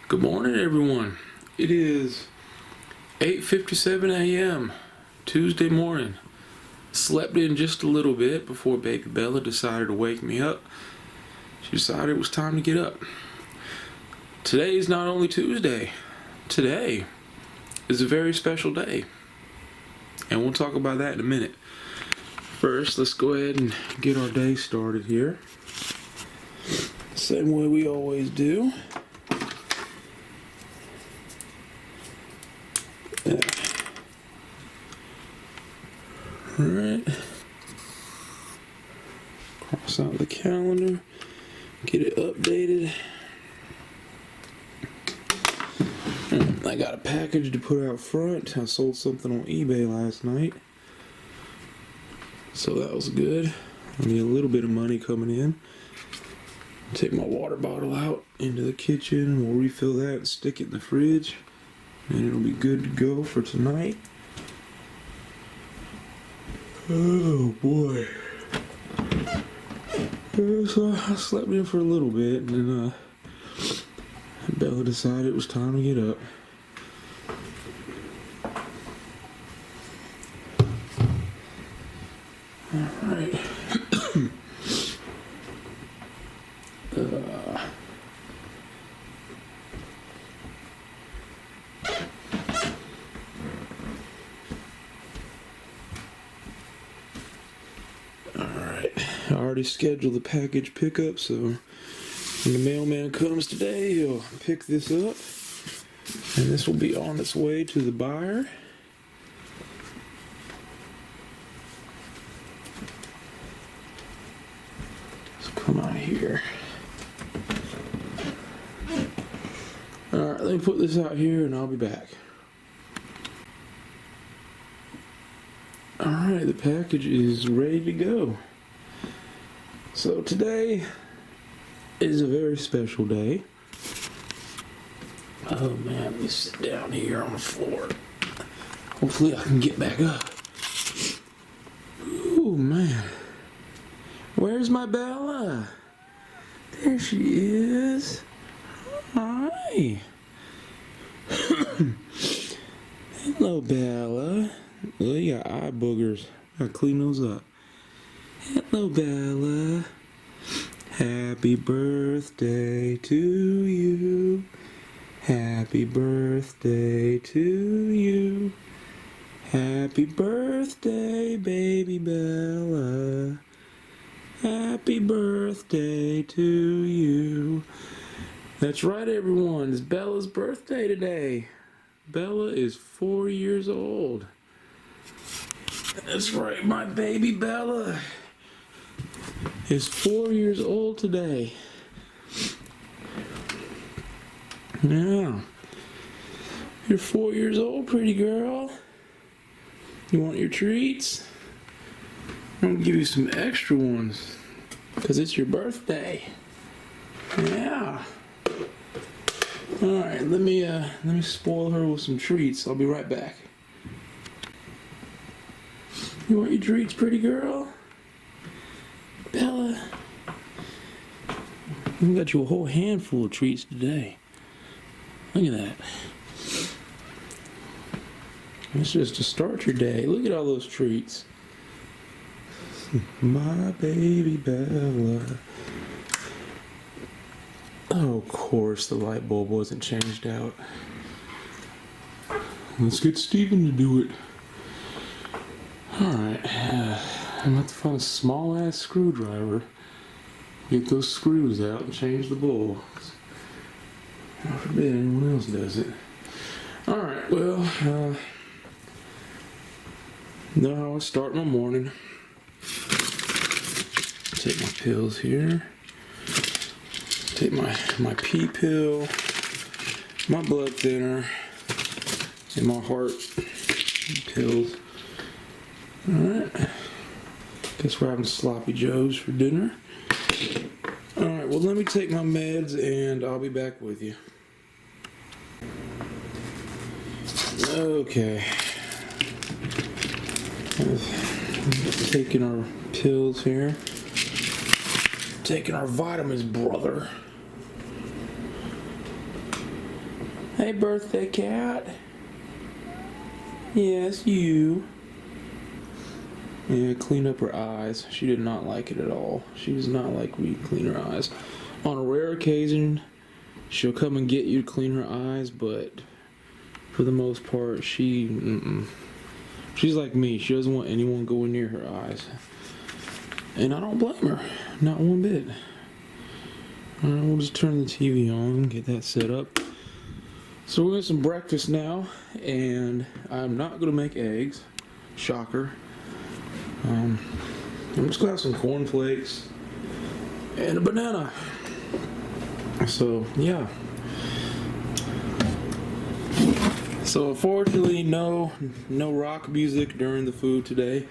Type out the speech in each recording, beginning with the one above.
Good morning, everyone. It is 8:57 a.m. Tuesday morning. Slept in just a little bit before baby Bella decided to wake me up. She decided it was time to get up. Today is not only Tuesday. Today is a very special day. And we'll talk about that in a minute. First, let's go ahead and get our day started here. Same way we always do. Alright, cross out the calendar, get it updated. I got a package to put out front. I sold something on eBay last night, so that was good. I need a little bit of money coming in. Take my water bottle out into the kitchen, we'll refill that and stick it in the fridge, and it'll be good to go for tonight. Oh boy. So I slept in for a little bit and then Bella decided it was time to get up. Alright. I already scheduled the package pickup, so when the mailman comes today, he'll pick this up, and this will be on its way to the buyer. Let's come out here. Alright, let me put this out here and I'll be back. Alright, the package is ready to go. So today is a very special day. Oh man, let me sit down here on the floor. Hopefully I can get back up. Ooh man. Where's my Bella? There she is. Hi. Hello, Bella. Oh, you got eye boogers. Gotta clean those up. Hello, Bella. Happy birthday to you. Happy birthday to you. Happy birthday, baby Bella. Happy birthday to you. That's right, everyone. It's Bella's birthday today. Bella is 4 years old. That's right, my baby Bella is 4 years old today. Yeah. You're 4 years old, pretty girl. You want your treats? I'm gonna give you some extra ones, because it's your birthday. Yeah. Alright, let me spoil her with some treats. I'll be right back. You want your treats, pretty girl? Bella. We got you a whole handful of treats today. Look at that. It's just to start your day. Look at all those treats. My baby Bella. Oh, of course the light bulb wasn't changed out. Let's get Steven to do it. Alright, I'm gonna have to find a small ass screwdriver, get those screws out and change the bulb. God forbid anyone else does it. Alright, well, now I'll start my morning. Take my pills here. Take my pee pill, my blood thinner, and my heart pills. Alright. Guess we're having sloppy joes for dinner. Alright, well let me take my meds and I'll be back with you. Okay. Taking our pills here. Taking our vitamins, brother. Hey, birthday cat. Yes, you. Yeah, clean up her eyes. She did not like it at all. She does not like me clean her eyes. On a rare occasion, she'll come and get you to clean her eyes, but for the most part, she's like me. She doesn't want anyone going near her eyes. And I don't blame her. Not one bit. Alright, we'll just turn the TV on, get that set up. So we're getting some breakfast now, and I'm not going to make eggs. Shocker. I'm just going to have some cornflakes and a banana. So, yeah. So, unfortunately, no rock music during the food today.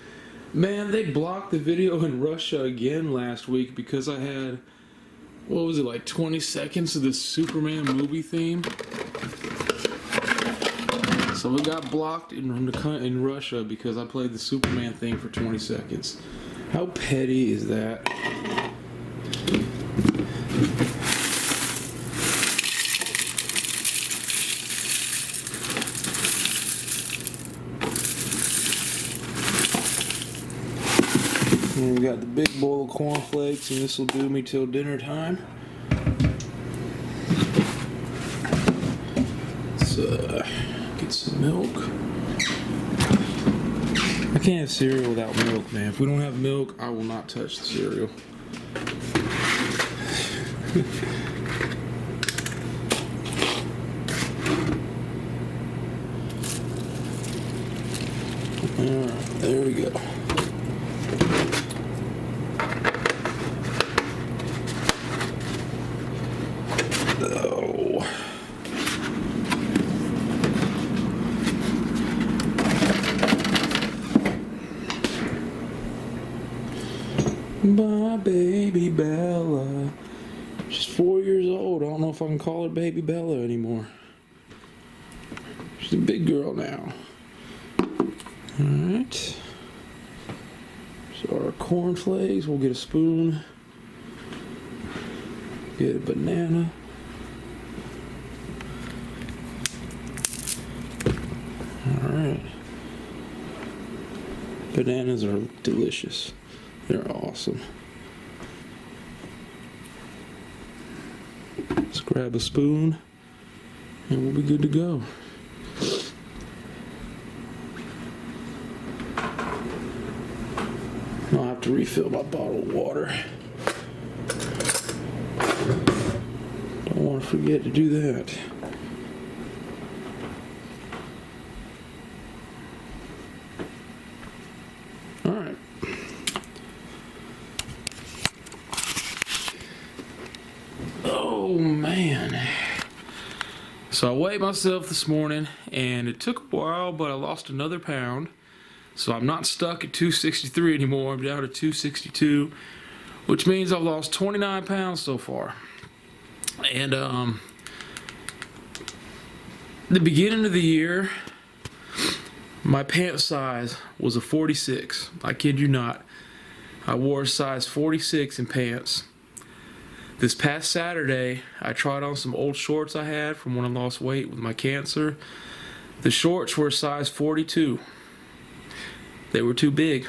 Man, they blocked the video in Russia again last week because I had, what was it, like 20 seconds of the Superman movie theme? So it got blocked in Russia because I played the Superman theme for 20 seconds. How petty is that? And we got the big bowl of cornflakes, and this will do me till dinner time. So, get some milk. I can't have cereal without milk, man. If we don't have milk, I will not touch the cereal. Alright, there we go. Oh. My baby Bella. She's 4 years old. I don't know if I can call her baby Bella anymore. She's a big girl now. Alright. So our cornflakes, we'll get a spoon. Get a banana. Alright. Bananas are delicious. They're awesome. Let's grab a spoon and we'll be good to go. I'll have to refill my bottle of water. Don't want to forget to do that. Alright. Oh man. So I weighed myself this morning and it took a while, but I lost another pound. So I'm not stuck at 263 anymore. I'm down to 262, which means I've lost 29 pounds so far. And the beginning of the year, my pant size was a 46. I kid you not. I wore a size 46 in pants. This past Saturday, I tried on some old shorts I had from when I lost weight with my cancer. The shorts were a size 42. They were too big.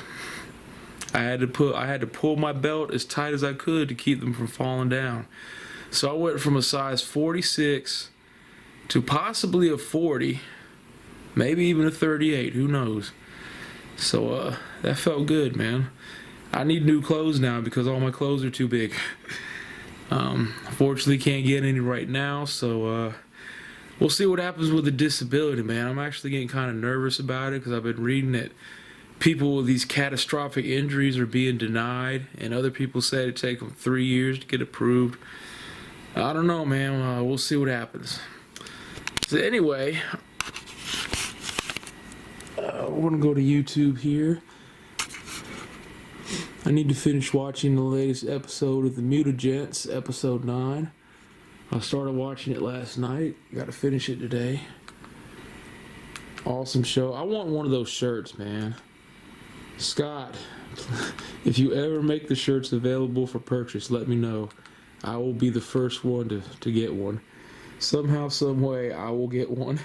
I had to pull my belt as tight as I could to keep them from falling down. So I went from a size 46 to possibly a 40, maybe even a 38, who knows. So that felt good, man. I need new clothes now because all my clothes are too big. Unfortunately can't get any right now, so we'll see what happens with the disability, man. I'm actually getting kind of nervous about it because I've been reading that people with these catastrophic injuries are being denied, and other people say it take them 3 years to get approved. I don't know, man. We'll see what happens. So anyway, we're gonna go to YouTube here. I need to finish watching the latest episode of The Mutagents, episode 9. I started watching it last night. Got to finish it today. Awesome show. I want one of those shirts, man. Scott, if you ever make the shirts available for purchase, let me know. I will be the first one to get one. Somehow, some way, I will get one.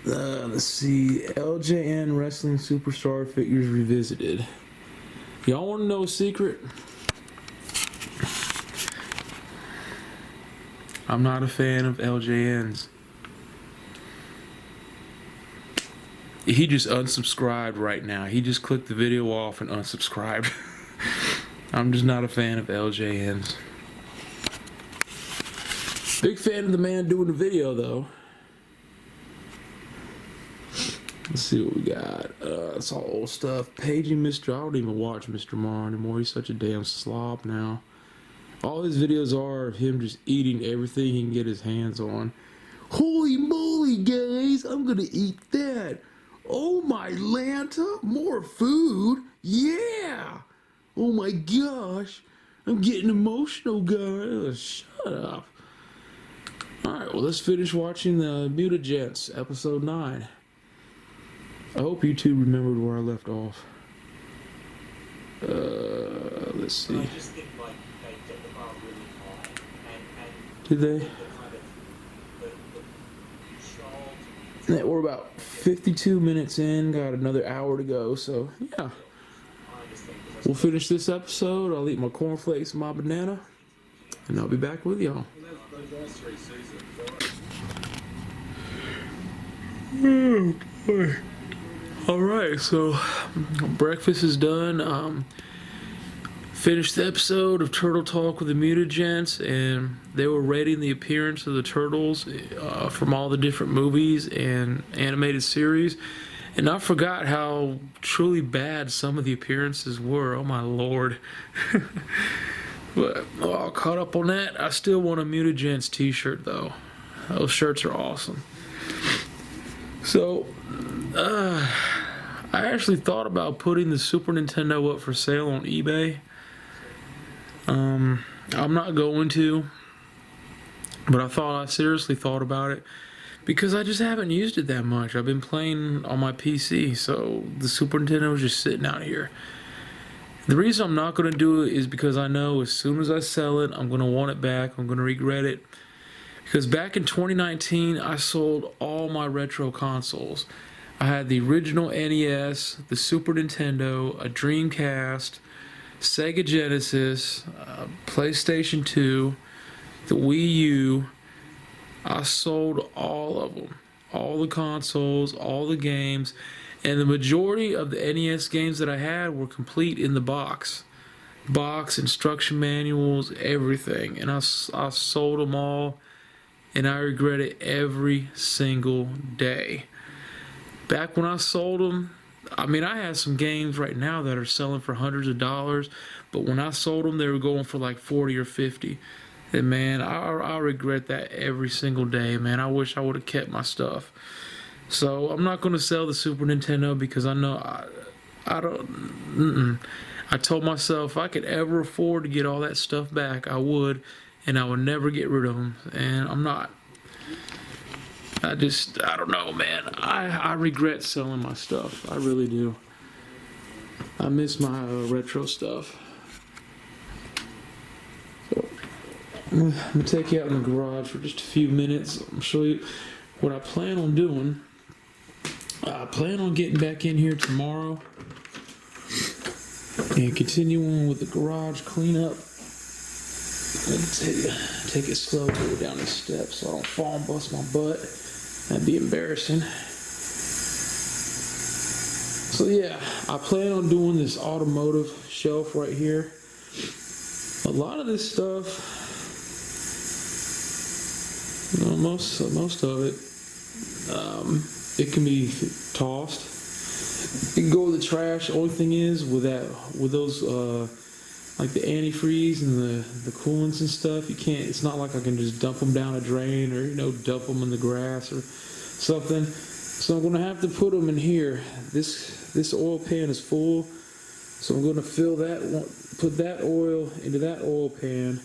Let's see. LJN Wrestling Superstar Figures Revisited. Y'all want to know a secret? I'm not a fan of LJNs. He just unsubscribed right now. He just clicked the video off and unsubscribed. I'm just not a fan of LJNs. Big fan of the man doing the video, though. Let's see what we got. It's all old stuff. Paging Mr. I don't even watch Mr. Mar anymore. He's such a damn slob now. All his videos are of him just eating everything he can get his hands on. Holy moly, guys! I'm gonna eat that. Oh my Lanta, more food. Yeah! Oh my gosh. I'm getting emotional, guys. Shut up. Alright, well, let's finish watching the Mutagents, episode 9. I hope you two remembered where I left off. Let's see. I just think like they set the bar really high, and Did they? the kind of the child. Yeah, we're about 52 minutes in, got another hour to go, so yeah. I just think We'll finish this episode. I'll eat my cornflakes and my banana, and I'll be back with y'all. those last 3 seasons. Oh boy. Alright, so breakfast is done. Finished the episode of Turtle Talk with the Mutagents, and they were rating the appearance of the turtles from all the different movies and animated series. And I forgot how truly bad some of the appearances were. Oh my lord. But all caught up on that. I still want a Mutagents t-shirt though. Those shirts are awesome. So, I actually thought about putting the Super Nintendo up for sale on eBay. I'm not going to, but I seriously thought about it because I just haven't used it that much. I've been playing on my PC, so the Super Nintendo is just sitting out here. The reason I'm not going to do it is because I know as soon as I sell it, I'm going to want it back. I'm going to regret it. Because back in 2019, I sold all my retro consoles. I had the original NES, the Super Nintendo, a Dreamcast, Sega Genesis, PlayStation 2, the Wii U. I sold all of them. All the consoles, all the games. And the majority of the NES games that I had were complete in the box. Box, instruction manuals, everything. And I sold them all. And I regret it every single day. Back when I sold them, I mean, I have some games right now that are selling for hundreds of dollars, but when I sold them, they were going for like 40 or 50. And man, I regret that every single day, man. I wish I would have kept my stuff. So I'm not going to sell the Super Nintendo because I know I don't. I told myself if I could ever afford to get all that stuff back, I would, and I would never get rid of them. And I'm not. I don't know, man. I regret selling my stuff. I really do. I miss my retro stuff. So, I'm going to take you out in the garage for just a few minutes. I'll show you what I plan on doing. I plan on getting back in here tomorrow and continuing with the garage cleanup. Take it slow, go down the steps so I don't fall and bust my butt. That'd be embarrassing. So yeah, I plan on doing this automotive shelf right here. A lot of this stuff, you know, most of it, it can be tossed. It can go in the trash. The only thing is with those like the antifreeze and the coolants and stuff, you can't. It's not like I can just dump them down a drain or dump them in the grass or something. So I'm gonna have to put them in here. This oil pan is full, so I'm gonna fill that one, put that oil into that oil pan,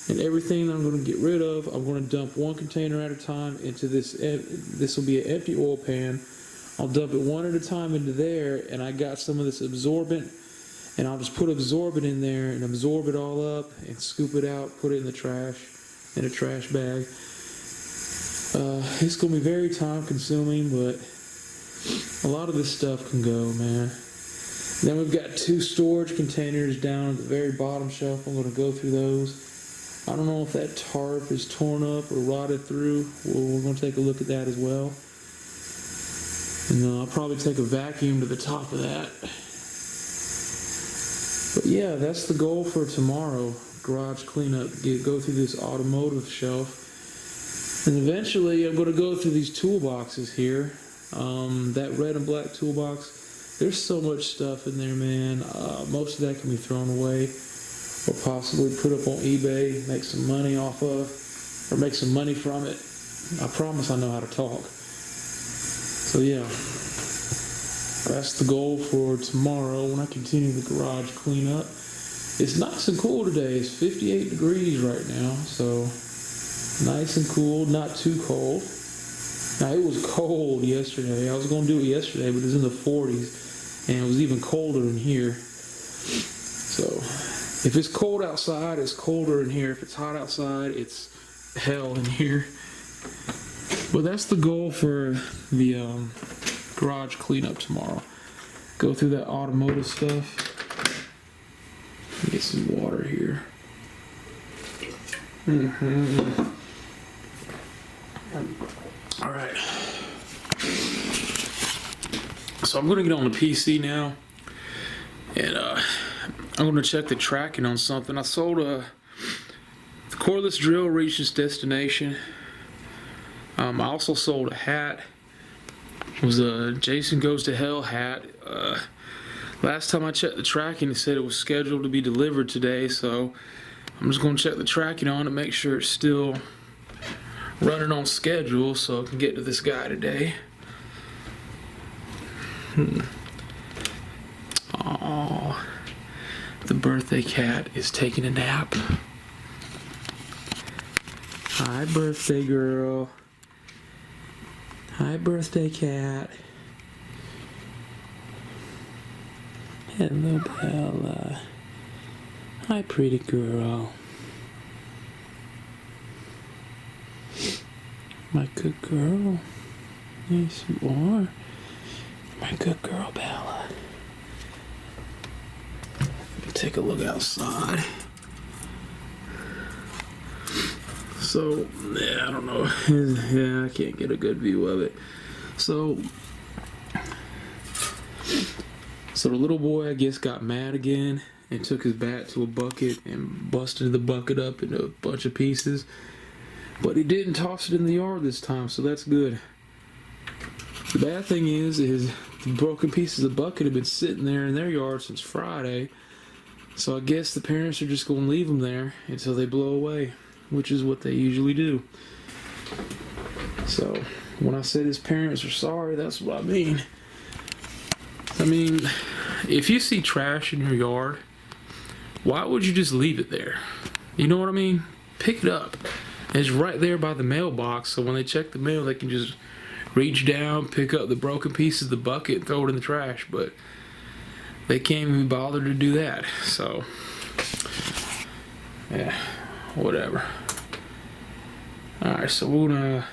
and everything that I'm gonna get rid of, I'm gonna dump one container at a time into this. This will be an empty oil pan. I'll dump it one at a time into there, and I got some of this absorbent. And I'll just put absorbent in there and absorb it all up and scoop it out, put it in the trash. in a trash bag. It's gonna be very time consuming, but a lot of this stuff can go, man. Then we've got 2 storage containers down at the very bottom shelf. I'm gonna go through those. I don't know if that tarp is torn up or rotted through. We're gonna take a look at that as well. And I'll probably take a vacuum to the top of that. But yeah, that's the goal for tomorrow. Garage cleanup. Go through this automotive shelf. And eventually I'm going to go through these toolboxes here. That red and black toolbox. There's so much stuff in there, man. Most of that can be thrown away. Or possibly put up on eBay, make some money off of. Or make some money from it. I promise I know how to talk. So yeah. That's the goal for tomorrow when I continue the garage cleanup. It's nice and cool today. It's 58 degrees right now, so nice and cool, not too cold. Now it was cold yesterday. I was going to do it yesterday, but it was in the 40s, and it was even colder in here. So if it's cold outside, it's colder in here. If it's hot outside, it's hell in here. But that's the goal for the garage cleanup tomorrow. Go through that automotive stuff. Get some water here. All right. So I'm gonna get on the PC now, and I'm gonna check the tracking on something. I sold the cordless drill reached its destination. I also sold a hat. It was a Jason Goes to Hell hat. Last time I checked the tracking, it said it was scheduled to be delivered today, so I'm just going to check the tracking on it, make sure it's still running on schedule so I can get to this guy today. Aww, the birthday cat is taking a nap. Hi, birthday girl. Hi, birthday cat. Hello, Bella. Hi, pretty girl. My good girl. Yes, you are. My good girl, Bella. Let me take a look outside. So, yeah, I don't know. Yeah, I can't get a good view of it. So the little boy, I guess, got mad again and took his bat to a bucket and busted the bucket up into a bunch of pieces. But he didn't toss it in the yard this time, so that's good. The bad thing is the broken pieces of the bucket have been sitting there in their yard since Friday. So I guess the parents are just going to leave them there until they blow away, which is what they usually do. So when I said his parents are sorry, that's what I mean. I mean, if you see trash in your yard, why would you just leave it there? You know what I mean? Pick it up. It's right there by the mailbox, so when they check the mail, they can just reach down, pick up the broken piece of the bucket, and throw it in the trash. But they can't even bother to do that. So, yeah, whatever. Alright, so we're gonna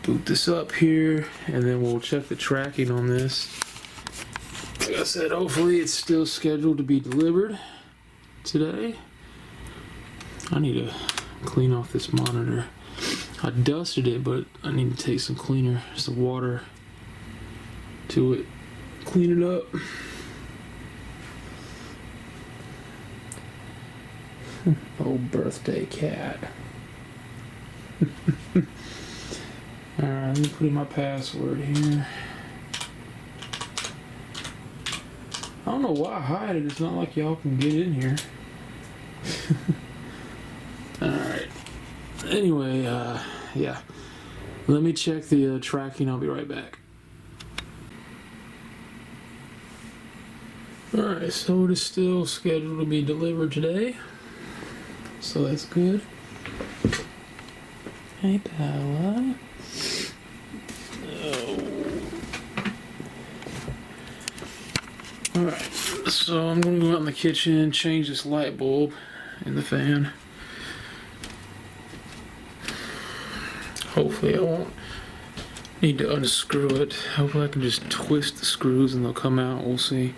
boot this up here, and then we'll check the tracking on this. Like I said, hopefully it's still scheduled to be delivered today. I need to clean off this monitor. I dusted it, but I need to take some cleaner, some water to it, clean it up. Oh, birthday cat. Alright, let me put in my password here. I don't know why I hide it. It's not like y'all can get in here. Alright. Anyway, yeah. Let me check the tracking. I'll be right back. Alright, so it is still scheduled to be delivered today. So that's good. Hey, Bella. Alright, so I'm going to go out in the kitchen, change this light bulb in the fan. Hopefully I won't need to unscrew it. Hopefully I can just twist the screws and they'll come out. We'll see.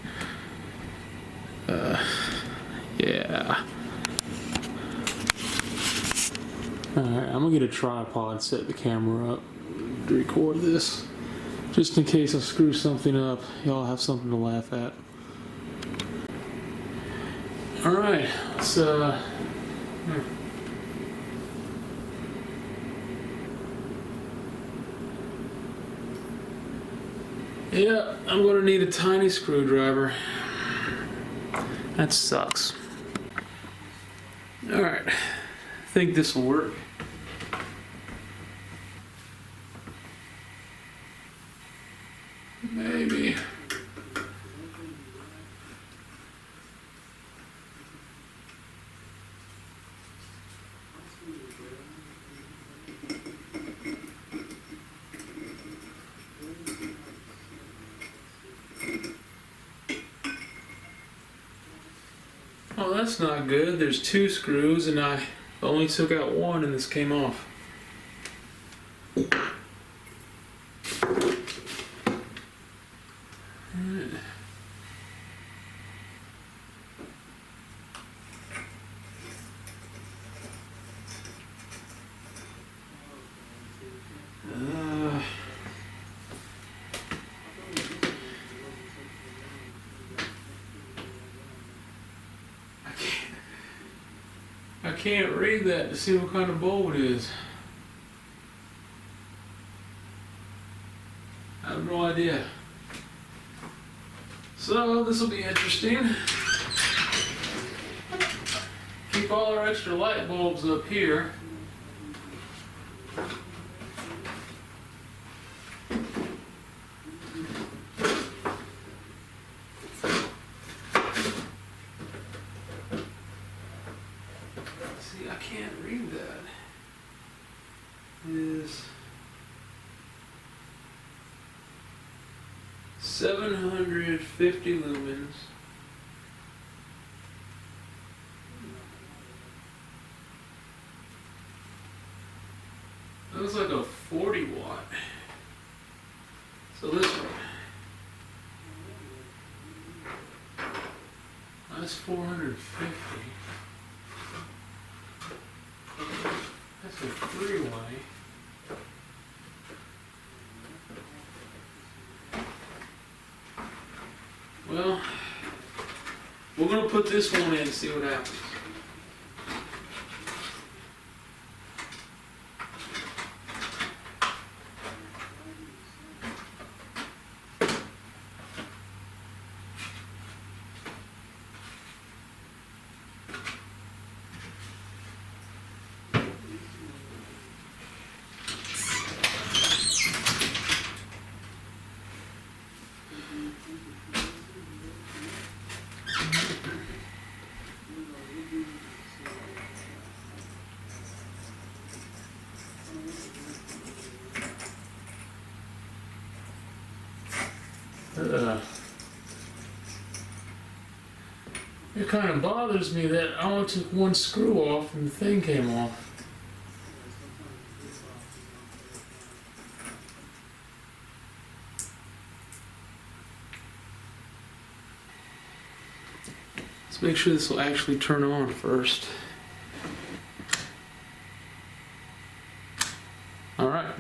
Yeah. Alright, I'm gonna get a tripod, set the camera up to record this. Just in case I screw something up, y'all have something to laugh at. Alright, let's yeah, I'm gonna need a tiny screwdriver. That sucks. Alright, I think this will work. Maybe. Oh, that's not good. There's 2 screws and I only took out 1 and this came off. I can't read that to see what kind of bolt it is. I have no idea. So this will be interesting. Keep all our extra light bulbs up here. See, I can't read that. Is 750 lumens. That was like a 40 watt. So this one. That's 450. That's a 3-way. Well, we're gonna put this one in and see what happens. It kind of bothers me that I only took 1 screw off and the thing came off. Let's make sure this will actually turn on first. All right.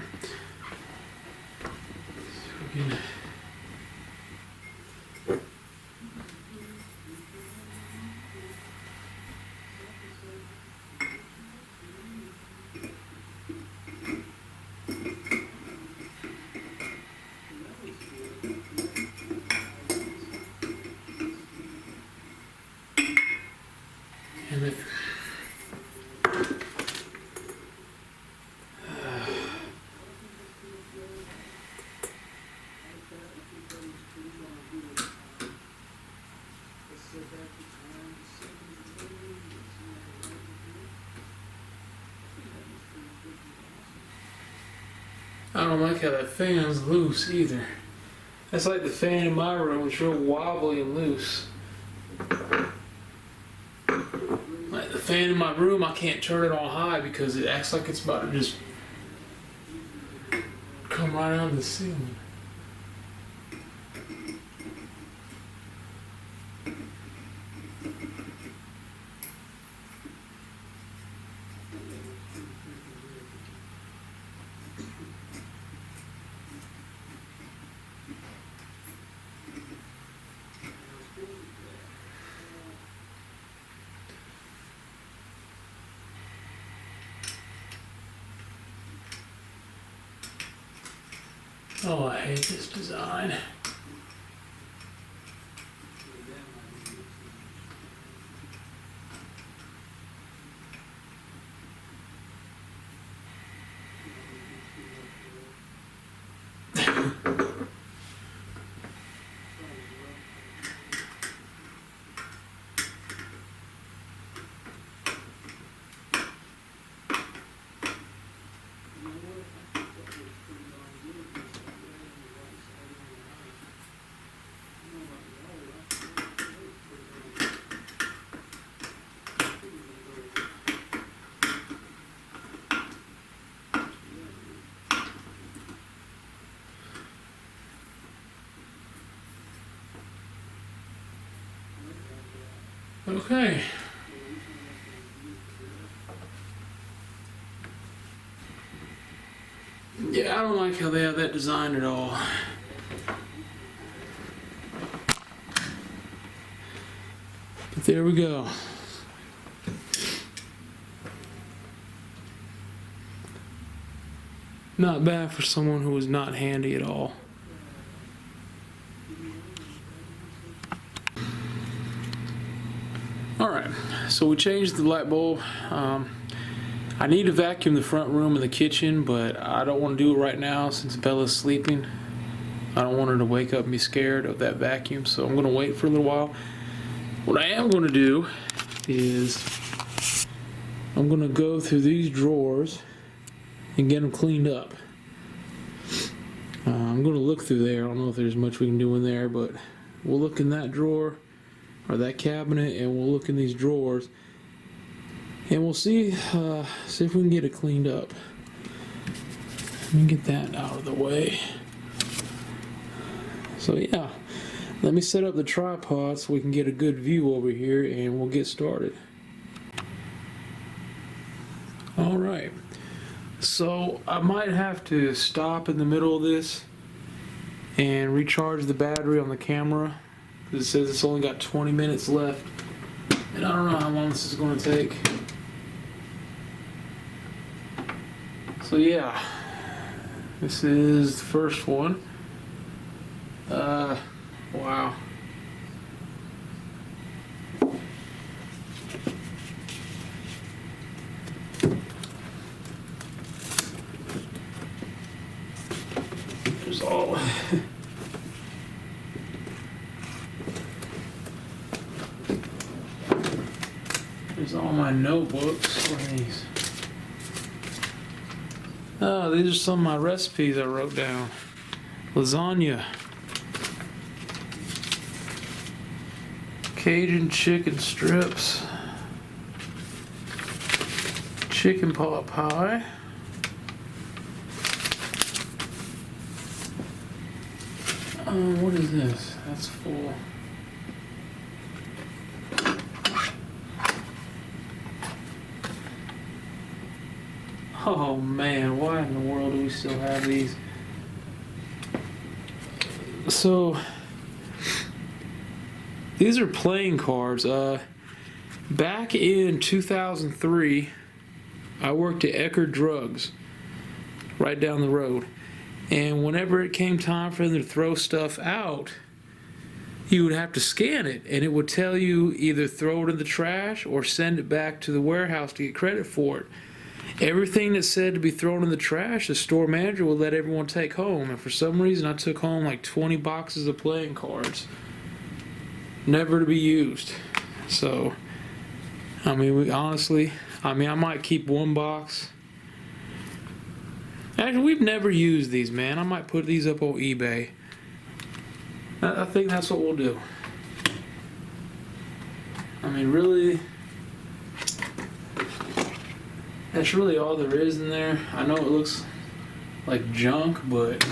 And if I don't like how that fan's loose either. That's like the fan in my room, it's real wobbly and loose. Like the fan in my room, I can't turn it on high because it acts like it's about to just come right out of the ceiling. Oh, I hate this design. Okay. Yeah, I don't like how they have that designed at all. But there we go. Not bad for someone who was not handy at all. Alright, so we changed the light bulb. I need to vacuum the front room and the kitchen, but I don't want to do it right now since Bella's sleeping. I don't want her to wake up and be scared of that vacuum, so I'm going to wait for a little while. What I am going to do is I'm going to go through these drawers and get them cleaned up. I'm going to look through there. I don't know if there's much we can do in there, but we'll look in that drawer or that cabinet, and we'll look in these drawers, and we'll see if we can get it cleaned up. Let me get that out of the way. So yeah, let me set up the tripod so we can get a good view over here, and we'll get started. All right. So I might have to stop in the middle of this and recharge the battery on the camera. It says it's only got 20 minutes left, and I don't know how long this is going to take. So yeah, this is the first one. Wow. There's all there's all my notebooks. What are these? Oh, these are some of my recipes I wrote down. Lasagna, Cajun chicken strips, chicken pot pie, what is this? That's full. Oh man, why in the world do we still have these? So, these are playing cards. Back in 2003, I worked at Eckerd Drugs, right down the road. And whenever it came time for them to throw stuff out, you would have to scan it, and it would tell you either throw it in the trash or send it back to the warehouse to get credit for it. Everything that said to be thrown in the trash, the store manager would let everyone take home. And for some reason, I took home like 20 boxes of playing cards, never to be used. So, I mean, I might keep one box. Actually, we've never used these, man. I might put these up on eBay. I think that's what we'll do. I mean, really, that's really all there is in there. I know it looks like junk, but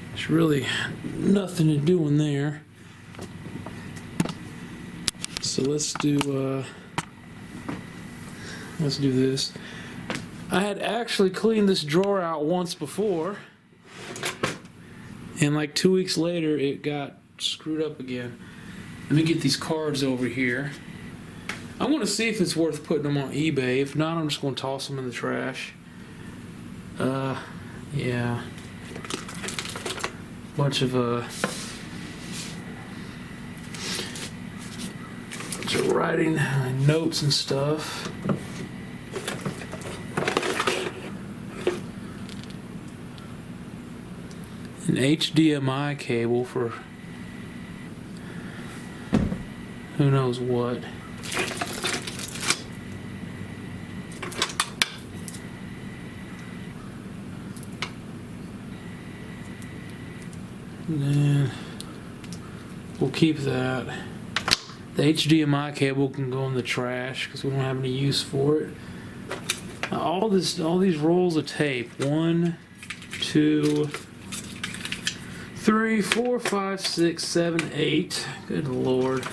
there's really nothing to do in there. So let's do this. I had actually cleaned this drawer out once before, and like 2 weeks later it got screwed up again. Let me get these cards over here. I want to see if it's worth putting them on eBay. If not, I'm just going to toss them in the trash. Yeah. Bunch of writing notes and stuff. An HDMI cable for who knows what. And then we'll keep that. The HDMI cable can go in the trash because we don't have any use for it. Now, all these rolls of tape. 1, 2, 3, 4, 5, 6, 7, 8. Good Lord.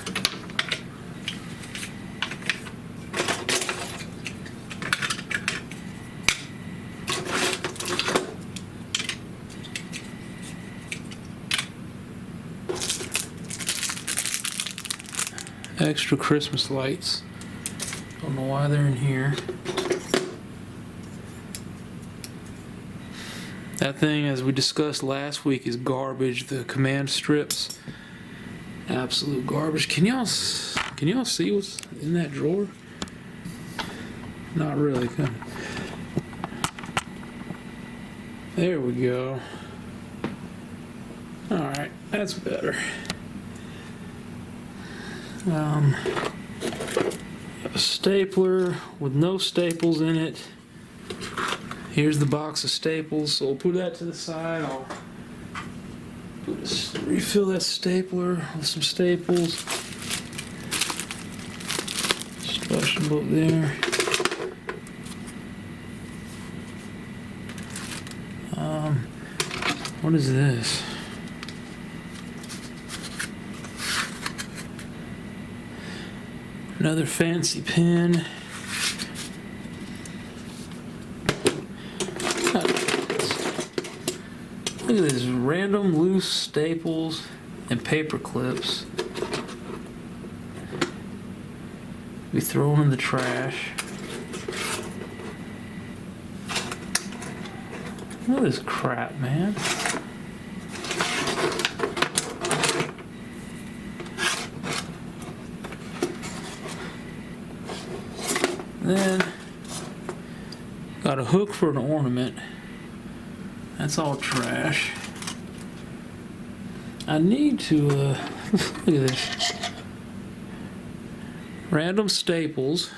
Extra Christmas lights. Don't know why they're in here. That thing, as we discussed last week, is garbage. The command strips, absolute garbage. Can y'all see what's in that drawer? Not really. There we go. All right, that's better. A stapler with no staples in it. Here's the box of staples, so we'll put that to the side. I'll refill that stapler with some staples. Splash them up there. What is this? Another fancy pen. Look at this, random loose staples and paper clips. We throw them in the trash. Look at this crap, man. Then got a hook for an ornament. That's all trash. I need to look at this. Random staples.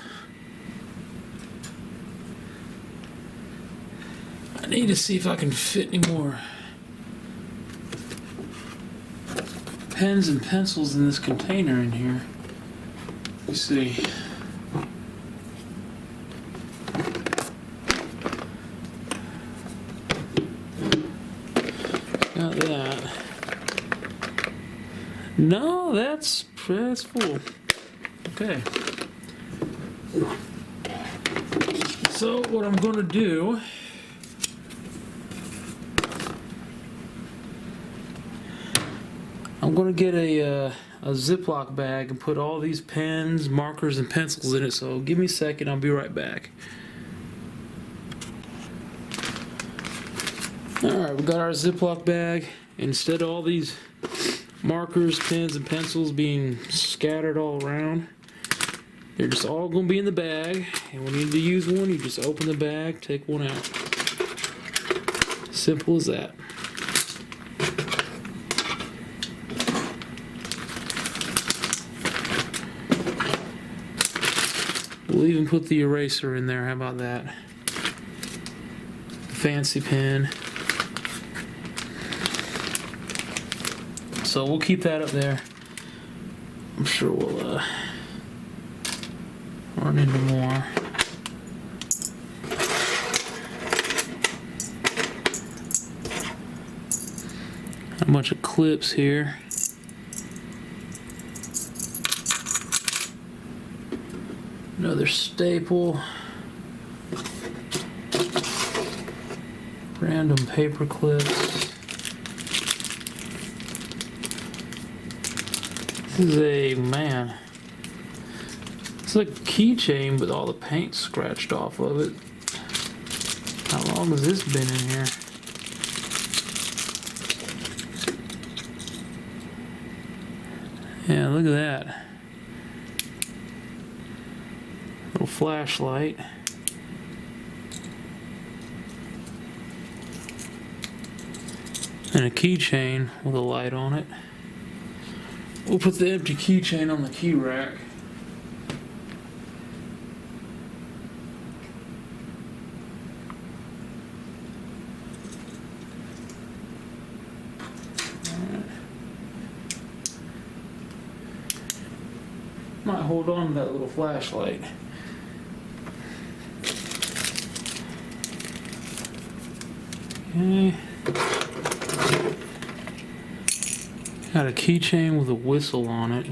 I need to see if I can fit any more pens and pencils in this container in here. Let's see. Got that. No, that's full. Okay. So what I'm going to do, I'm going to get a Ziploc bag and put all these pens, markers, and pencils in it. So give me a second, I'll be right back. Alright, we got our Ziploc bag. Instead of all these markers, pens, and pencils being scattered all around, they're just all going to be in the bag. And when you need to use one, you just open the bag, take one out. Simple as that. We'll even put the eraser in there. How about that? Fancy pen. So we'll keep that up there. I'm sure we'll run into more. bunch of clips here. Another staple. Random paper clips. This is a, man, it's like a keychain with all the paint scratched off of it. How long has this been in here? Yeah, look at that. Little flashlight. And a keychain with a light on it. We'll put the empty keychain on the key rack. Might hold on to that little flashlight. Okay. Got a keychain with a whistle on it.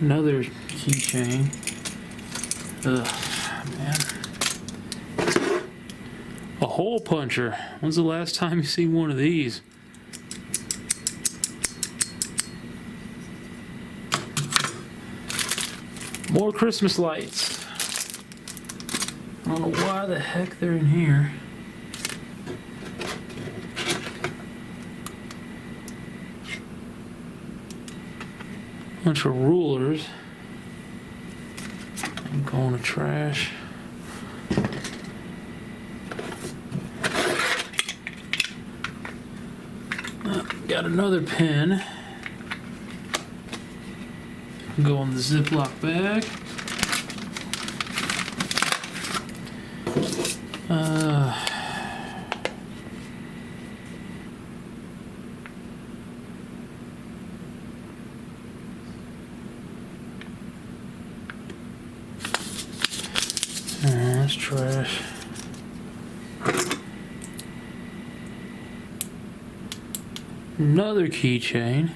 Another keychain. Ugh, man. A hole puncher. When's the last time you seen one of these? More Christmas lights. I don't know why the heck they're in here. Bunch of rulers. And going to trash. Got another pen. Go in the Ziploc bag. That's trash. Another keychain. How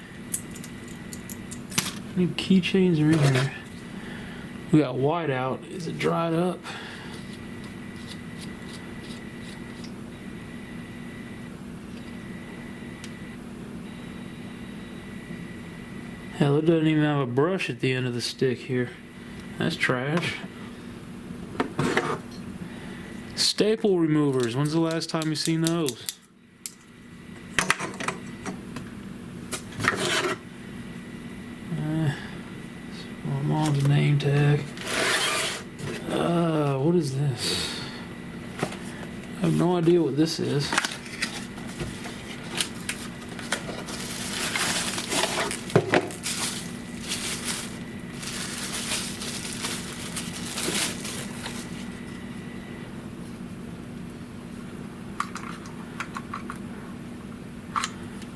many keychains are in here? We got white out. Is it dried up? Hell, it doesn't even have a brush at the end of the stick here. That's trash. Staple removers. When's the last time you seen those? My mom's name tag. What is this? I have no idea what this is.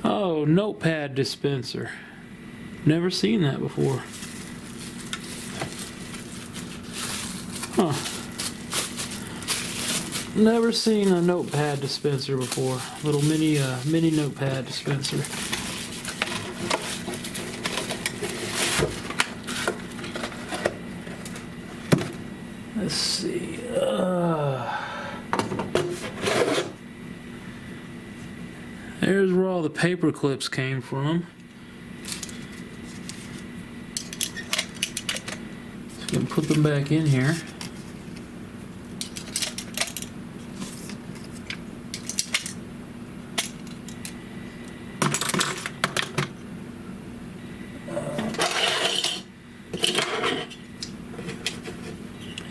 Oh, notepad dispenser. Never seen that before. Huh. Never seen a notepad dispenser before. Little mini notepad dispenser. Let's see. There's where all the paper clips came from. So we can put them back in here.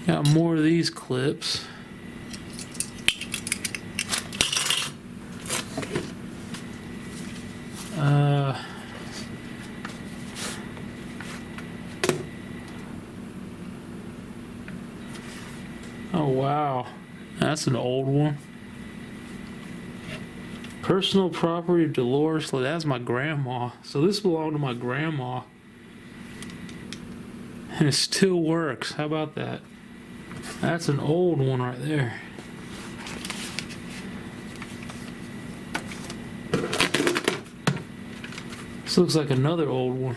Got more of these clips. Oh wow, that's an old one. Personal property of Dolores. That's my grandma. So this belonged to my grandma. And it still works. How about that? That's an old one right there. This looks like another old one.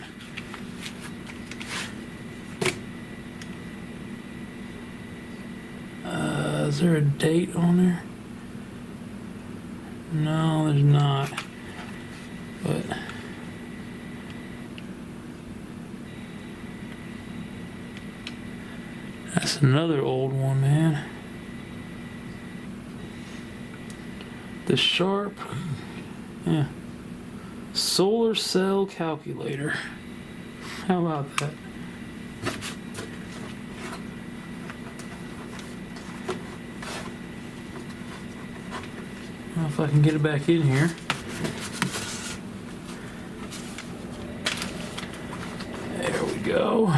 Is there a date on there? No, there's not. But that's another old one, man. The Sharp, yeah, solar cell calculator. How about that? I don't know if I can get it back in here. There we go.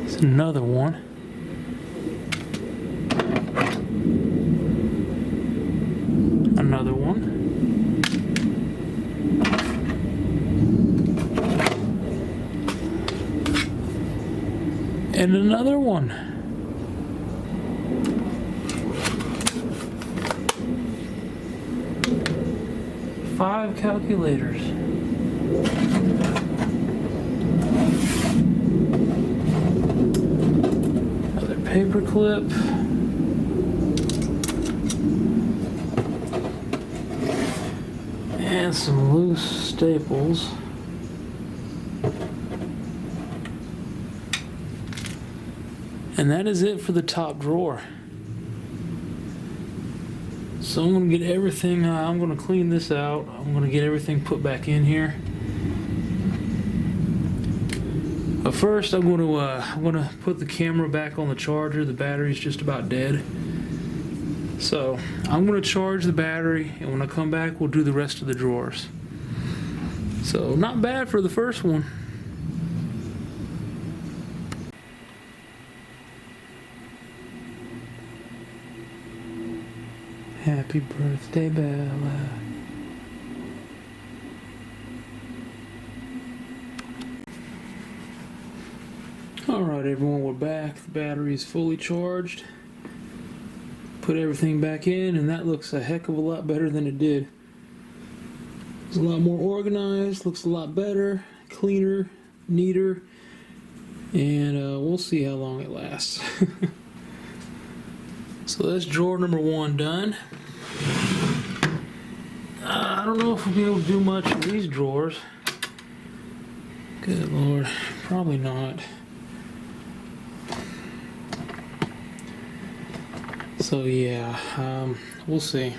It's another one. Another one. And another one. Five calculators. Another paper clip. And some loose staples. And that is it for the top drawer. So I'm gonna get everything, I'm gonna clean this out. I'm gonna get everything put back in here. But first I'm gonna put the camera back on the charger. The battery's just about dead. So I'm gonna charge the battery, and when I come back, we'll do the rest of the drawers. So not bad for the first one. Happy birthday, Bella. Alright everyone, we're back. The battery is fully charged. Put everything back in, and that looks a heck of a lot better than it did. It's a lot more organized, looks a lot better, cleaner, neater, and we'll see how long it lasts. So that's drawer number one done. I don't know if we'll be able to do much in these drawers. Good Lord, probably not. So yeah, we'll see.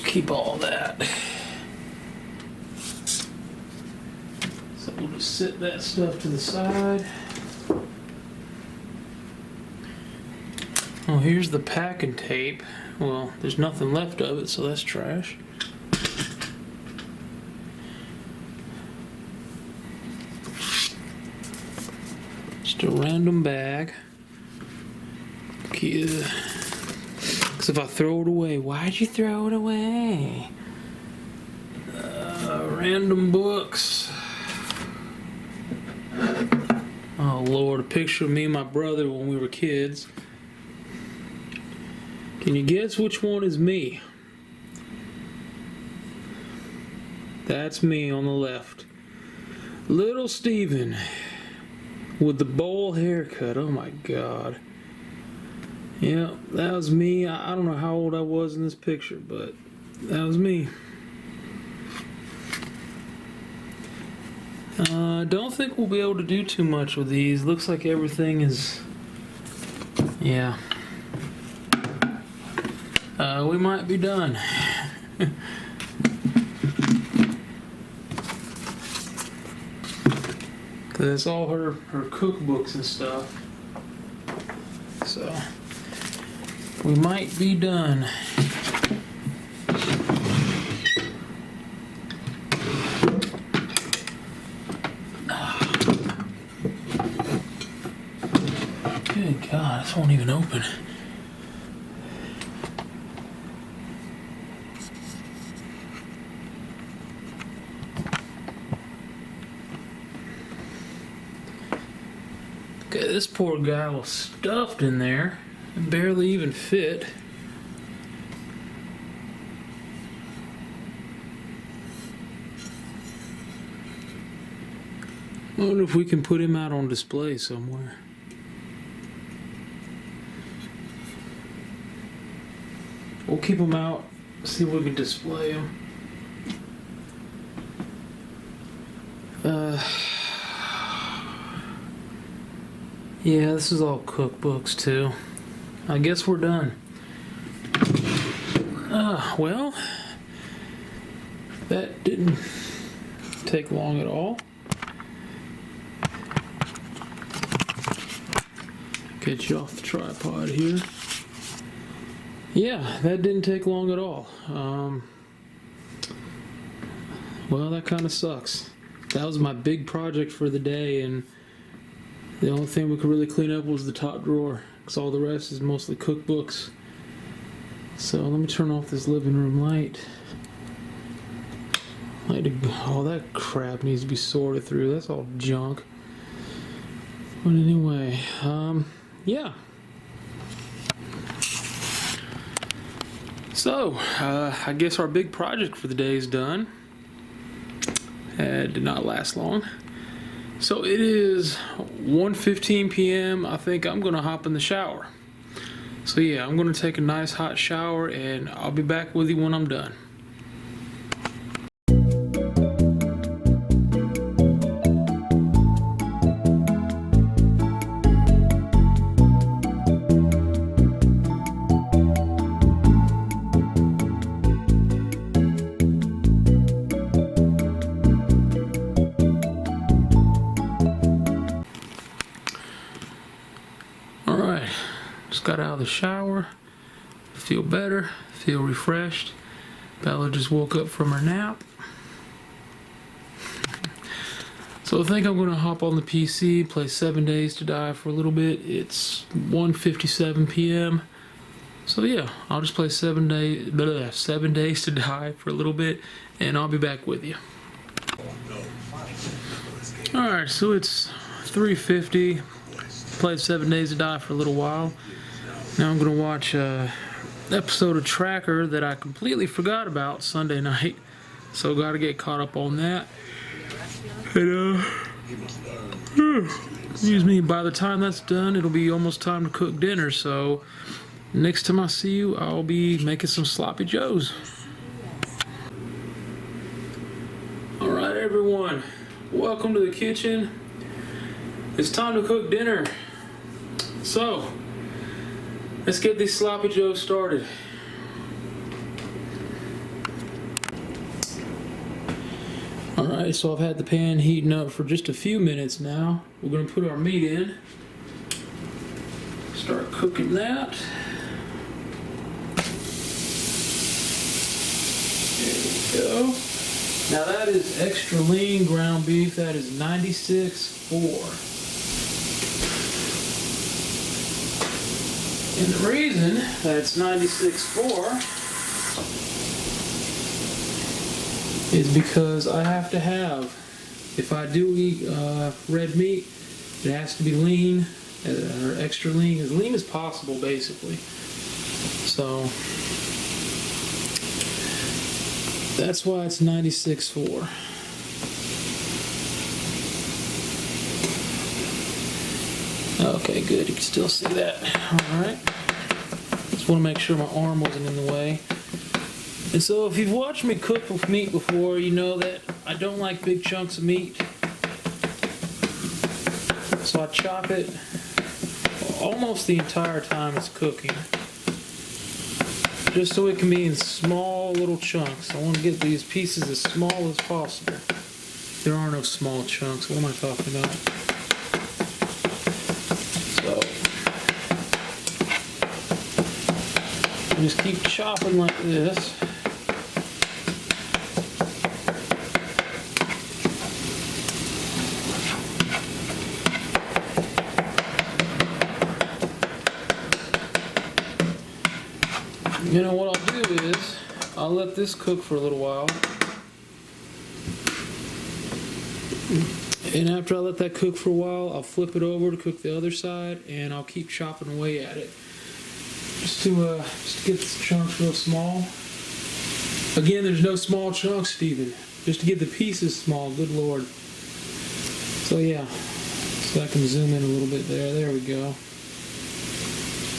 Keep all that. So we'll just set that stuff to the side. Oh, here's the packing tape. Well, there's nothing left of it, so that's trash. Just a random bag. Because if I throw it away, why'd you throw it away? Random books. Oh Lord, a picture of me and my brother when we were kids. Can you guess which one is me? That's me on the left. Little Steven with the bowl haircut. Oh my God. Yeah, that was me. I don't know how old I was in this picture, but that was me. Don't think we'll be able to do too much with these. Looks like everything is, yeah. We might be done. Cause it's all her cookbooks and stuff. So we might be done. Good God, this won't even open. Okay, this poor guy was stuffed in there and barely even fit. I wonder if we can put him out on display somewhere. We'll keep him out, see if we can display him. Yeah, this is all cookbooks too. I guess we're done. Well, that didn't take long at all. Get you off the tripod here. Yeah, that didn't take long at all. Well, that kind of sucks. That was my big project for the day, and the only thing we could really clean up was the top drawer, because all the rest is mostly cookbooks. So let me turn off this living room light. All that crap needs to be sorted through. That's all junk. But anyway, yeah. So, I guess our big project for the day is done. It did not last long. So it is 1:15 p.m. I think I'm gonna hop in the shower. So yeah, I'm gonna take a nice hot shower and I'll be back with you when I'm done. Alright, just got out of the shower. Feel better, feel refreshed. Bella just woke up from her nap. So I think I'm gonna hop on the PC, play 7 Days to Die for a little bit. It's 1:57 p.m. So yeah, I'll just play 7 Days to Die for a little bit, and I'll be back with you. Alright, so it's 3:50. Played 7 Days to Die for a little while. Now I'm gonna watch an episode of Tracker that I completely forgot about Sunday night. So gotta get caught up on that. And excuse me, by the time that's done, it'll be almost time to cook dinner. So next time I see you, I'll be making some sloppy joes. Alright everyone, welcome to the kitchen. It's time to cook dinner. So, let's get these sloppy joes started. Alright, so I've had the pan heating up for just a few minutes now. We're going to put our meat in. Start cooking that. There we go. Now that is extra lean ground beef. That is 96.4. And the reason that it's 96.4 is because I have to have, if I do eat red meat, it has to be lean, or extra lean, as lean as possible basically. So that's why it's 96.4. Okay, good. You can still see that. Alright. Just want to make sure my arm wasn't in the way. And so if you've watched me cook with meat before, you know that I don't like big chunks of meat. So I chop it almost the entire time it's cooking, just so it can be in small little chunks. I want to get these pieces as small as possible. There are no small chunks. What am I talking about? So I just keep chopping like this. You know what I'll do is, I'll let this cook for a little while. And after I let that cook for a while, I'll flip it over to cook the other side, and I'll keep chopping away at it. Just to get the chunks real small. Again, there's no small chunks, Steven. Just to get the pieces small, good lord. So yeah, so I can zoom in a little bit there. There we go.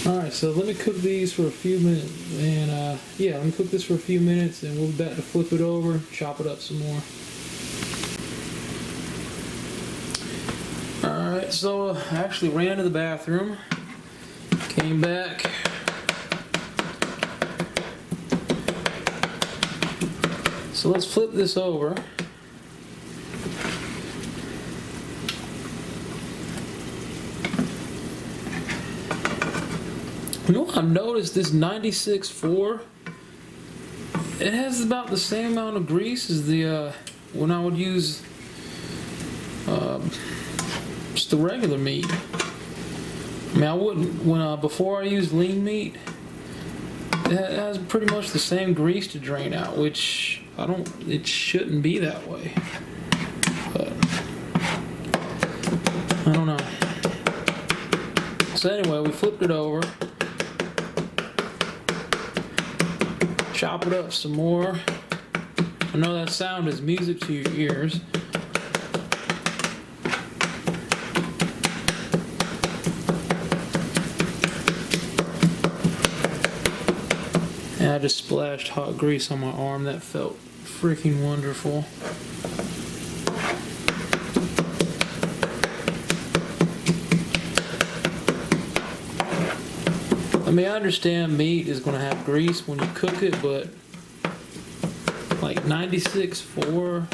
Alright, so let me cook these for a few minutes. And yeah, let me cook this for a few minutes, and we'll be back to flip it over, chop it up some more. Alright, so I actually ran to the bathroom, came back. So let's flip this over. You know what I've noticed? This 96.4, it has about the same amount of grease as the when I would use just the regular meat. I mean, I wouldn't before I used lean meat. It has pretty much the same grease to drain out, which it shouldn't be that way. But I don't know. So anyway, we flipped it over. Chop it up some more. I know that sound is music to your ears. And I just splashed hot grease on my arm. That felt freaking wonderful. I mean, I understand meat is going to have grease when you cook it, but like 96.4,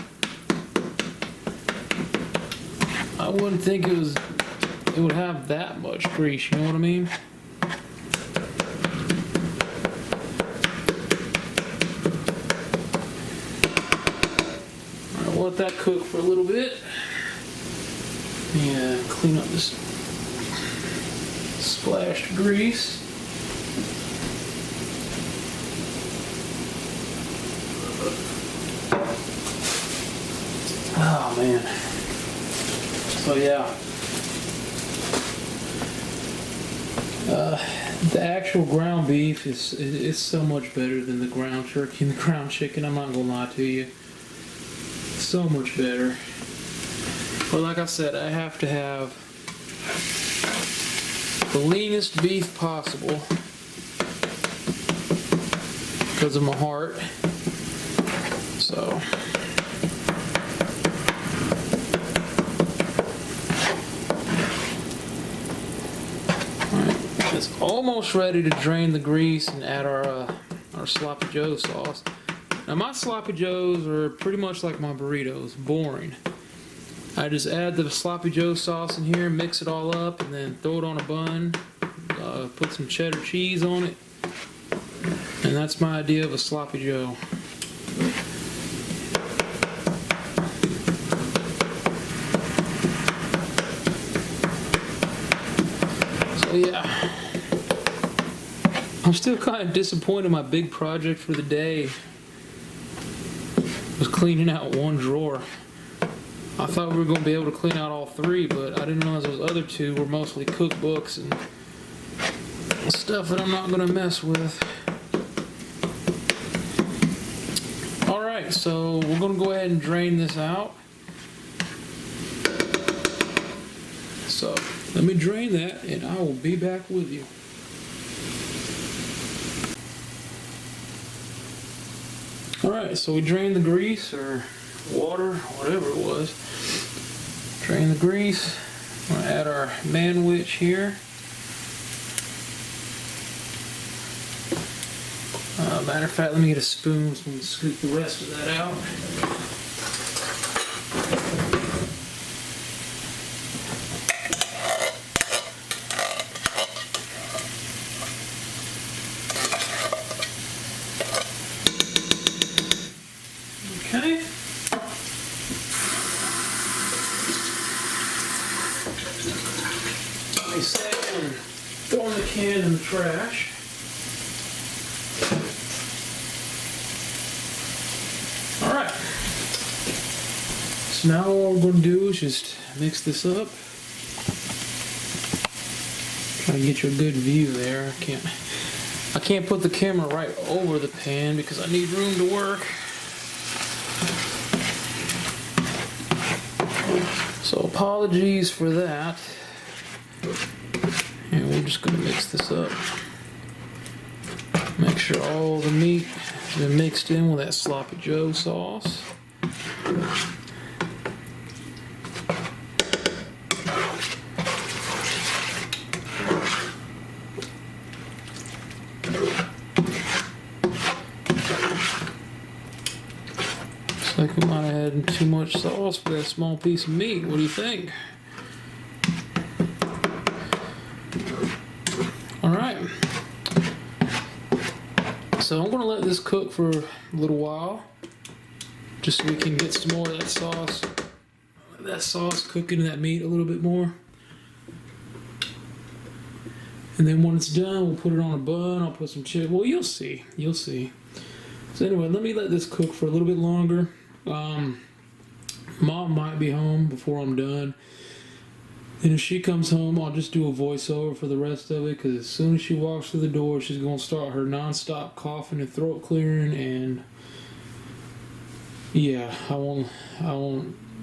I wouldn't think it would have that much grease, you know what I mean? Alright, we'll let that cook for a little bit. Yeah, clean up this splashed grease. Oh man. So yeah. The actual ground beef is so much better than the ground turkey and the ground chicken. I'm not gonna lie to you. So much better. But like I said, I have to have the leanest beef possible because of my heart. So. It's almost ready to drain the grease and add our Sloppy Joe sauce. Now my Sloppy Joes are pretty much like my burritos, boring. I just add the Sloppy Joe sauce in here, mix it all up, and then throw it on a bun, put some cheddar cheese on it, and that's my idea of a Sloppy Joe. So yeah. I'm still kind of disappointed. My big project for the day was cleaning out one drawer. I thought we were going to be able to clean out all three, but I didn't realize those other two were mostly cookbooks and stuff that I'm not going to mess with. Alright, so we're going to go ahead and drain this out. So let me drain that and I will be back with you. Alright, so we drained the grease or water, whatever it was. Drain the grease. I'm going to add our manwich here. Matter of fact, let me get a spoon so we can scoop the rest of that out. Okay. Like I said, I'm throwing the can in the trash. So now all we're going to do is just mix this up. Try to get you a good view there. I can't put the camera right over the pan because I need room to work. So apologies for that. And we're just going to mix this up. Make sure all the meat has been mixed in with that Sloppy Joe sauce. Looks like we might have had too much sauce for that small piece of meat. What do you think? Alright. So I'm going to let this cook for a little while. Just so we can get some more of that sauce. That sauce cook into that meat a little bit more. And then when it's done, we'll put it on a bun. I'll put some chili. Well, you'll see. You'll see. So anyway, let me let this cook for a little bit longer. Mom might be home before I'm done. And if she comes home, I'll just do a voiceover for the rest of it. Because as soon as she walks through the door, she's going to start her non-stop coughing and throat clearing. And yeah, I won't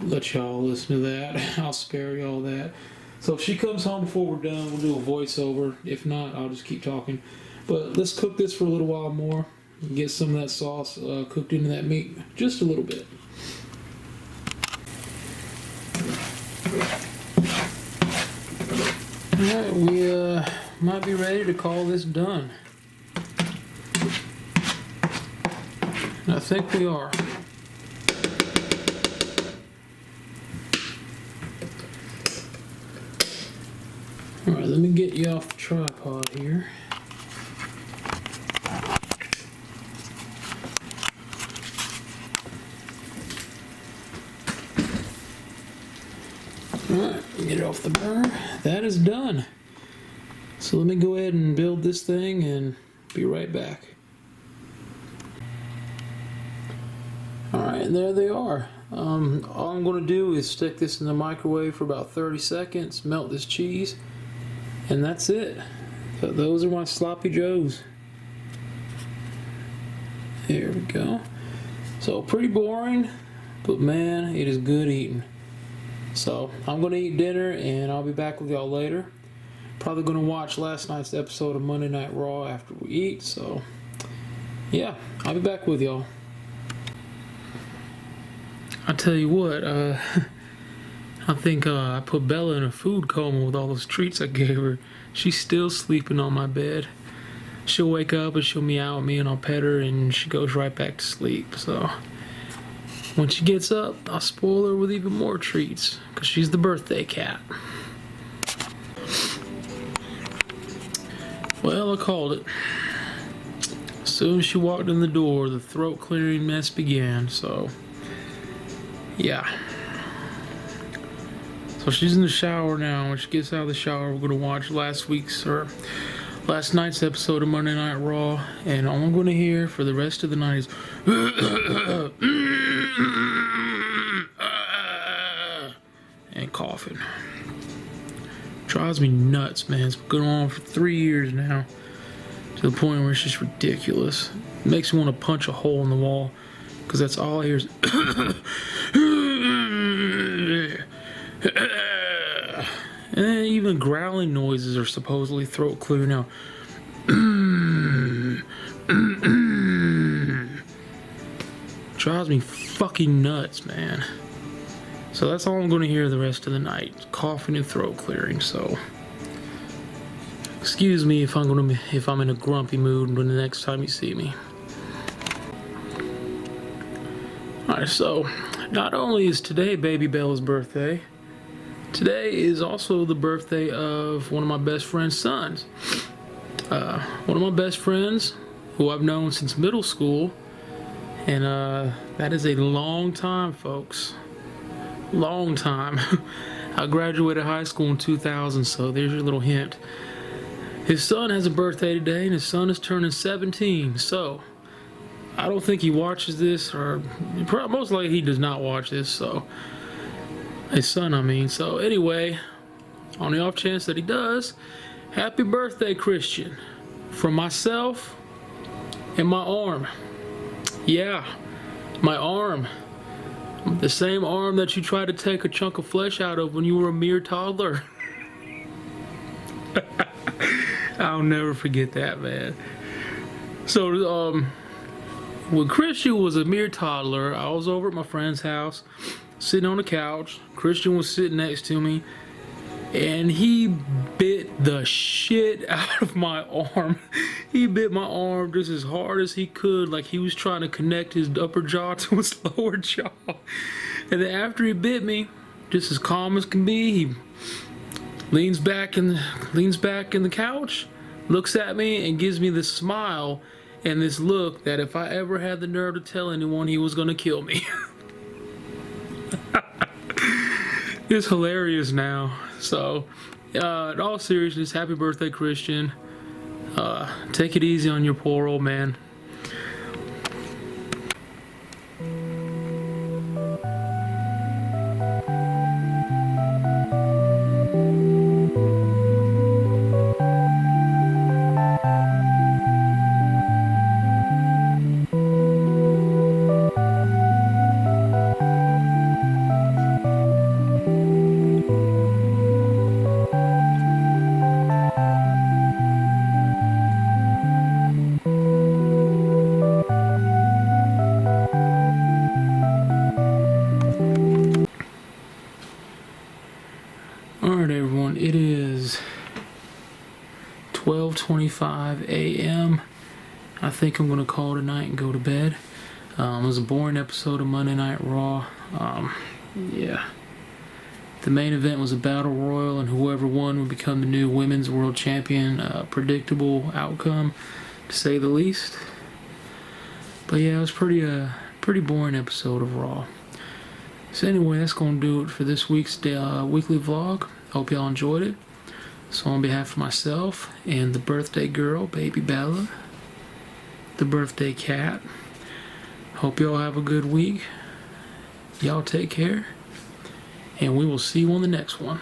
let y'all listen to that. I'll spare y'all that. So if she comes home before we're done, we'll do a voiceover. If not, I'll just keep talking. But let's cook this for a little while more. Get some of that sauce cooked into that meat just a little bit. Alright, we might be ready to call this done. And I think we are. Alright, let me get you off the tripod here. Alright, get it off the burner. That is done. So let me go ahead and build this thing and be right back. Alright, and there they are. All I'm going to do is stick this in the microwave for about 30 seconds, melt this cheese, and that's it. So those are my Sloppy Joes. There we go. So pretty boring, but man, it is good eating. So I'm going to eat dinner and I'll be back with y'all later. Probably going to watch last night's episode of Monday Night Raw after we eat. So yeah, I'll be back with y'all. I tell you what, I think I put Bella in a food coma with all those treats I gave her. She's still sleeping on my bed. She'll wake up and she'll meow at me and I'll pet her and she goes right back to sleep. So when she gets up, I'll spoil her with even more treats because she's the birthday cat. Well, I called it. As soon as she walked in the door, the throat clearing mess began. So yeah. So she's in the shower now. When she gets out of the shower, we're going to watch last night's episode of Monday Night Raw. And all I'm going to hear for the rest of the night is and coughing. Drives me nuts, man. It's been going on for 3 years now. To the point where it's just ridiculous. It makes me want to punch a hole in the wall. Because that's all I hear is and then even growling noises are supposedly throat clear now. Drives me fucking nuts, man. So that's all I'm going to hear the rest of the night. Coughing and throat clearing. So excuse me if I'm in a grumpy mood when the next time you see me. Alright, so not only is today Baby Bella's birthday, today is also the birthday of one of my best friend's sons. One of my best friends who I've known since middle school, and that is a long time, folks. Long time. I graduated high school in 2000, so there's your little hint. His son has a birthday today, and his son is turning 17, so I don't think he watches this, or most likely he does not watch this, so His son, I mean. So anyway, on the off chance that he does, happy birthday, Christian. From myself and my arm. Yeah, my arm. The same arm that you tried to take a chunk of flesh out of when you were a mere toddler. I'll never forget that, man. So, when Christian was a mere toddler, I was over at my friend's house, sitting on the couch. Christian was sitting next to me, and he bit the shit out of my arm. He bit my arm just as hard as he could, like he was trying to connect his upper jaw to his lower jaw. And then after he bit me, just as calm as can be, he leans back in the couch, looks at me, and gives me this smile and this look that if I ever had the nerve to tell anyone, he was gonna kill me. It's hilarious now. So, in all seriousness, happy birthday, Christian. Take it easy on your poor old man. Alright, everyone, it is 12:25 a.m. I think I'm going to call tonight and go to bed. It was a boring episode of Monday Night Raw. Yeah. The main event was a battle royal, and whoever won would become the new women's world champion. Predictable outcome, to say the least. But yeah, it was pretty boring episode of Raw. So anyway, that's going to do it for this week's weekly vlog. Hope y'all enjoyed it. So on behalf of myself and the birthday girl, Baby Bella, the birthday cat, hope y'all have a good week. Y'all take care. And we will see you on the next one.